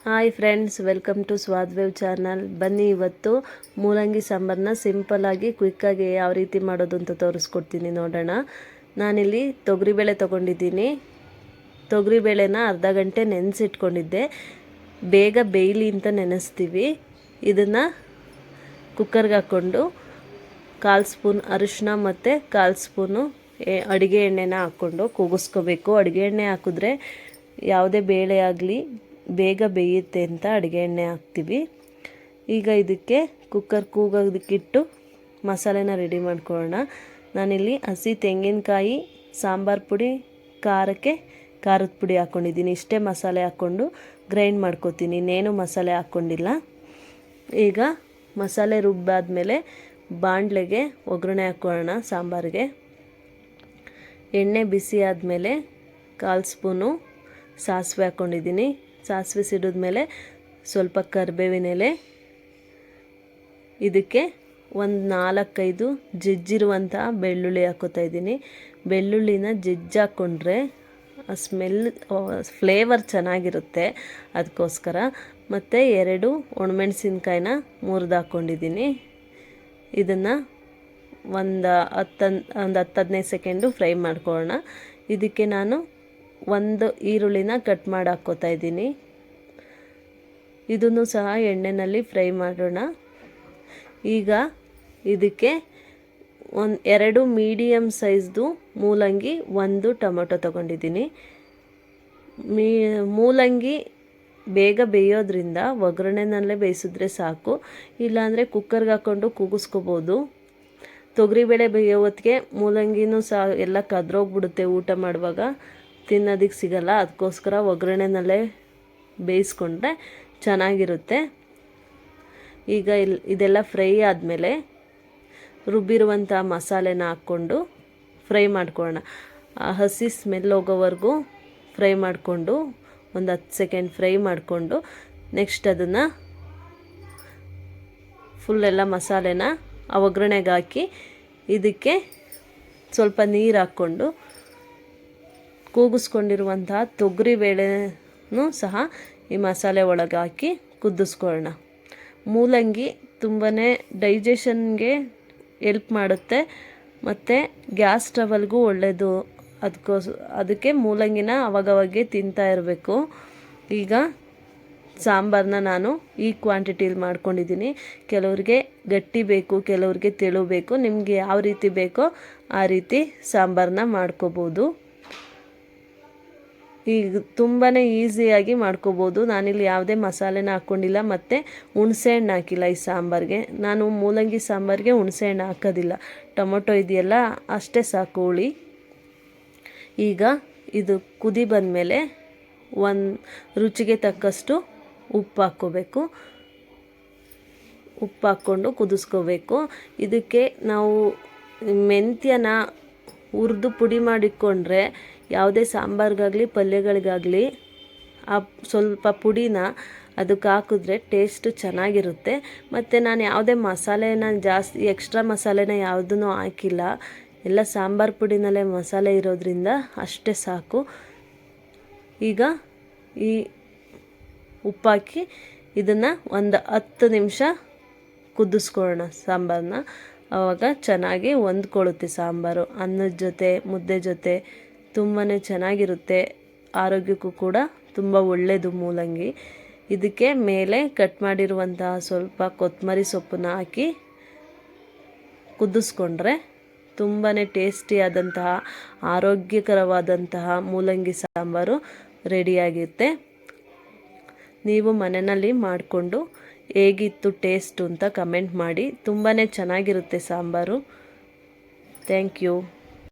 Hi friends, welcome to ಸ್ವಾದ್ವೇವ್ channel. ಬನ್ನಿ ಇವತ್ತು ಮೂಲಂಗಿ ಸಾಂಬಾರನ್ನ ಸಿಂಪಲ್ಲಾಗಿ ಕ್ವಿಕ್ಕಾಗಿ ಯಾವ ರೀತಿ ಮಾಡೋದು ಅಂತ ತೋರಿಸ್ಕೊಡ್ತೀನಿ, ನೋಡೋಣ. ನಾನಿಲ್ಲಿ ತೊಗರಿಬೇಳೆ ತೊಗೊಂಡಿದ್ದೀನಿ. ತೊಗರಿಬೇಳೆನ ಅರ್ಧ ಗಂಟೆ ನೆನೆಸಿಟ್ಕೊಂಡಿದ್ದೆ. ಬೇಗ ಬೇಯಲಿ ಅಂತ ನೆನೆಸ್ತೀವಿ. ಇದನ್ನು ಕುಕ್ಕರ್ಗೆ ಹಾಕ್ಕೊಂಡು 1/4 ಸ್ಪೂನ್ ಅರಿಶಿನ ಮತ್ತು 1/4 ಸ್ಪೂನು ಅಡುಗೆ ಎಣ್ಣೆನ ಹಾಕ್ಕೊಂಡು ಕೂಗಿಸ್ಕೋಬೇಕು. ಅಡುಗೆ ಎಣ್ಣೆ ಹಾಕಿದ್ರೆ ಯಾವುದೇ ಬೇಳೆ ಆಗಲಿ ಬೇಗ ಬೇಯುತ್ತೆ ಅಂತ ಅಡುಗೆ ಎಣ್ಣೆ ಹಾಕ್ತೀವಿ. ಈಗ ಇದಕ್ಕೆ ಕುಕ್ಕರ್ ಕೂಗೋದಕ್ಕಿಟ್ಟು ಮಸಾಲೆನ ರೆಡಿ ಮಾಡ್ಕೊಳ್ಳೋಣ. ನಾನಿಲ್ಲಿ ಹಸಿ ತೆಂಗಿನಕಾಯಿ, ಸಾಂಬಾರು ಪುಡಿ, ಖಾರಕ್ಕೆ ಖಾರದ ಪುಡಿ ಹಾಕ್ಕೊಂಡಿದ್ದೀನಿ. ಇಷ್ಟೇ ಮಸಾಲೆ ಹಾಕ್ಕೊಂಡು ಗ್ರೈಂಡ್ ಮಾಡ್ಕೊತೀನಿ, ಇನ್ನೇನು ಮಸಾಲೆ ಹಾಕ್ಕೊಂಡಿಲ್ಲ. ಈಗ ಮಸಾಲೆ ರುಬ್ಬಾದ್ಮೇಲೆ ಬಾಣಲೆಗೆ ಒಗ್ಗರಣೆ ಹಾಕ್ಕೊಳ್ಳೋಣ. ಸಾಂಬಾರಿಗೆ ಎಣ್ಣೆ ಬಿಸಿ ಆದಮೇಲೆ 1/4 ಸ್ಪೂನು ಸಾಸಿವೆ ಹಾಕ್ಕೊಂಡಿದ್ದೀನಿ. ಸಾಸಿವೆ ಸಿಡಿದ್ಮೇಲೆ ಸ್ವಲ್ಪ ಕರಿಬೇವಿನ ಎಲೆ, ಇದಕ್ಕೆ ಒಂದು 4-5 ಜಜ್ಜಿರುವಂಥ ಬೆಳ್ಳುಳ್ಳಿ ಹಾಕ್ಕೋತಾ ಇದ್ದೀನಿ. ಬೆಳ್ಳುಳ್ಳಿನ ಜಜ್ಜಿ ಹಾಕ್ಕೊಂಡ್ರೆ ಆ ಸ್ಮೆಲ್ ಫ್ಲೇವರ್ ಚೆನ್ನಾಗಿರುತ್ತೆ, ಅದಕ್ಕೋಸ್ಕರ. ಮತ್ತು 2 ಒಣಮೆಣಸಿನ್ಕಾಯಿನ ಮುರಿದು ಹಾಕ್ಕೊಂಡಿದ್ದೀನಿ. ಇದನ್ನು ಒಂದು 10-15 ಸೆಕೆಂಡು ಫ್ರೈ ಮಾಡ್ಕೊಳ್ಳೋಣ. ಇದಕ್ಕೆ ನಾನು 1 ಈರುಳ್ಳಿನ ಕಟ್ ಮಾಡಿ ಹಾಕ್ಕೋತಾ ಇದ್ದೀನಿ. ಇದನ್ನು ಸಹ ಎಣ್ಣೆಯಲ್ಲಿ ಫ್ರೈ ಮಾಡೋಣ. ಈಗ ಇದಕ್ಕೆ 2 ಮೀಡಿಯಮ್ ಸೈಜ್ದು ಮೂಲಂಗಿ, 1 ಟೊಮೊಟೊ ತೊಗೊಂಡಿದ್ದೀನಿ. ಮೂಲಂಗಿ ಬೇಗ ಬೇಯೋದ್ರಿಂದ ಒಗ್ಗರಣೆನಲ್ಲೇ ಬೇಯಿಸಿದ್ರೆ ಸಾಕು, ಇಲ್ಲಾಂದರೆ ಕುಕ್ಕರ್ಗೆ ಹಾಕ್ಕೊಂಡು ಕೂಗಿಸ್ಕೋಬೋದು. ತೊಗರಿಬೇಳೆ ಬೇಯೋ ಹೊತ್ತಿಗೆ ಮೂಲಂಗಿನೂ ಸಹ ಎಲ್ಲ ಕದ್ರೋಗ್ಬಿಡುತ್ತೆ, ಊಟ ಮಾಡುವಾಗ ತಿನ್ನೋದಕ್ಕೆ ಸಿಗಲ್ಲ. ಅದಕ್ಕೋಸ್ಕರ ಒಗ್ಗರಣೆನಲ್ಲೇ ಬೇಯಿಸ್ಕೊಂಡ್ರೆ ಚೆನ್ನಾಗಿರುತ್ತೆ. ಈಗ ಇದೆಲ್ಲ ಫ್ರೈ ಆದಮೇಲೆ ರುಬ್ಬಿರುವಂಥ ಮಸಾಲೆನ ಹಾಕ್ಕೊಂಡು ಫ್ರೈ ಮಾಡ್ಕೊಳ್ಳೋಣ. ಹಸಿ ಸ್ಮೆಲ್ ಹೋಗೋವರೆಗೂ ಫ್ರೈ ಮಾಡಿಕೊಂಡು ಒಂದು 10 ಸೆಕೆಂಡ್ ಫ್ರೈ ಮಾಡಿಕೊಂಡು ನೆಕ್ಸ್ಟ್ ಅದನ್ನು ಫುಲ್ಲೆಲ್ಲ ಮಸಾಲೆನ ಆ ಒಗ್ಗರಣೆಗೆ ಹಾಕಿ ಇದಕ್ಕೆ ಸ್ವಲ್ಪ ನೀರು ಹಾಕ್ಕೊಂಡು ಕೂಗಿಸ್ಕೊಂಡಿರುವಂತಹ ತೊಗರಿಬೇಳೆನೂ ಸಹ ಈ ಮಸಾಲೆ ಒಳಗೆ ಹಾಕಿ ಕುದಿಸ್ಕೊಳ್ಳೋಣ. ಮೂಲಂಗಿ ತುಂಬಾ ಡೈಜೆಷನ್ಗೆ ಎಲ್ಪ್ ಮಾಡುತ್ತೆ ಮತ್ತು ಗ್ಯಾಸ್ ಟ್ರಬಲ್ಗೂ ಒಳ್ಳೆಯದು. ಅದಕ್ಕೆ ಮೂಲಂಗಿನ ಅವಾಗವಾಗೆ ತಿಂತಾ ಇರಬೇಕು. ಈಗ ಸಾಂಬಾರನ್ನ ನಾನು ಈ ಕ್ವಾಂಟಿಟಿಲಿ ಮಾಡ್ಕೊಂಡಿದ್ದೀನಿ. ಕೆಲವ್ರಿಗೆ ಗಟ್ಟಿ ಬೇಕು, ಕೆಲವ್ರಿಗೆ ತೆಳು ಬೇಕು. ನಿಮಗೆ ಯಾವ ರೀತಿ ಬೇಕೋ ಆ ರೀತಿ ಸಾಂಬಾರನ್ನ ಮಾಡ್ಕೋಬೋದು. ಈಗ ತುಂಬಾ ಈಸಿಯಾಗಿ ಮಾಡ್ಕೋಬೋದು. ನಾನಿಲ್ಲಿ ಯಾವುದೇ ಮಸಾಲೆನ ಹಾಕ್ಕೊಂಡಿಲ್ಲ ಮತ್ತು ಹುಣಸೆಹಣ್ಣು ಹಾಕಿಲ್ಲ ಈ ಸಾಂಬಾರಿಗೆ. ನಾನು ಮೂಲಂಗಿ ಸಾಂಬಾರಿಗೆ ಹುಣಸೆಹಣ್ಣು ಹಾಕೋದಿಲ್ಲ, ಟೊಮೊಟೊ ಇದೆಯಲ್ಲ ಅಷ್ಟೇ ಸಾಕು ಹುಳಿ. ಈಗ ಇದು ಕುದಿ ಬಂದಮೇಲೆ ರುಚಿಗೆ ತಕ್ಕಷ್ಟು ಉಪ್ಪು ಹಾಕ್ಕೋಬೇಕು. ಉಪ್ಪು ಹಾಕ್ಕೊಂಡು ಕುದಿಸ್ಕೋಬೇಕು. ಇದಕ್ಕೆ ನಾವು ಮೆಂತ್ಯನ ಹುರಿದು ಪುಡಿ ಮಾಡಿಕೊಂಡ್ರೆ ಯಾವುದೇ ಸಾಂಬಾರಿಗಾಗಲಿ ಪಲ್ಯಗಳಿಗಾಗಲಿ ಆ ಸ್ವಲ್ಪ ಪುಡಿನ ಅದಕ್ಕೆ ಹಾಕಿದ್ರೆ ಟೇಸ್ಟು ಚೆನ್ನಾಗಿರುತ್ತೆ. ಮತ್ತು ನಾನು ಯಾವುದೇ ಮಸಾಲೆನ ಜಾಸ್ತಿ ಎಕ್ಸ್ಟ್ರಾ ಮಸಾಲೆನ ಯಾವುದೂ ಹಾಕಿಲ್ಲ, ಎಲ್ಲ ಸಾಂಬಾರು ಪುಡಿನಲ್ಲೇ ಮಸಾಲೆ ಇರೋದ್ರಿಂದ ಅಷ್ಟೇ ಸಾಕು. ಈಗ ಈ ಉಪ್ಪಾಕಿ ಇದನ್ನು ಒಂದು 10 ನಿಮಿಷ ಕುದಿಸ್ಕೊಳ್ಳೋಣ ಸಾಂಬಾರನ್ನ. ಆವಾಗ ಚೆನ್ನಾಗಿ ಹೊಂದ್ಕೊಳ್ಳುತ್ತೆ ಸಾಂಬಾರು. ಅನ್ನದ ಜೊತೆ, ಮುದ್ದೆ ಜೊತೆ ತುಂಬಾ ಚೆನ್ನಾಗಿರುತ್ತೆ. ಆರೋಗ್ಯಕ್ಕೂ ಕೂಡ ತುಂಬ ಒಳ್ಳೆಯದು ಮೂಲಂಗಿ. ಇದಕ್ಕೆ ಮೇಲೆ ಕಟ್ ಮಾಡಿರುವಂತಹ ಸ್ವಲ್ಪ ಕೊತ್ತಂಬರಿ ಸೊಪ್ಪನ್ನ ಹಾಕಿ ಕುದಿಸ್ಕೊಂಡ್ರೆ ತುಂಬಾ ಟೇಸ್ಟಿಯಾದಂತಹ ಆರೋಗ್ಯಕರವಾದಂತಹ ಮೂಲಂಗಿ ಸಾಂಬಾರು ರೆಡಿಯಾಗಿರುತ್ತೆ. ನೀವು ಮನೆಯಲ್ಲಿ ಮಾಡಿಕೊಂಡು ಹೇಗಿತ್ತು ಟೇಸ್ಟು ಅಂತ ಕಮೆಂಟ್ ಮಾಡಿ. ತುಂಬಾ ಚೆನ್ನಾಗಿರುತ್ತೆ ಸಾಂಬಾರು. Thank you.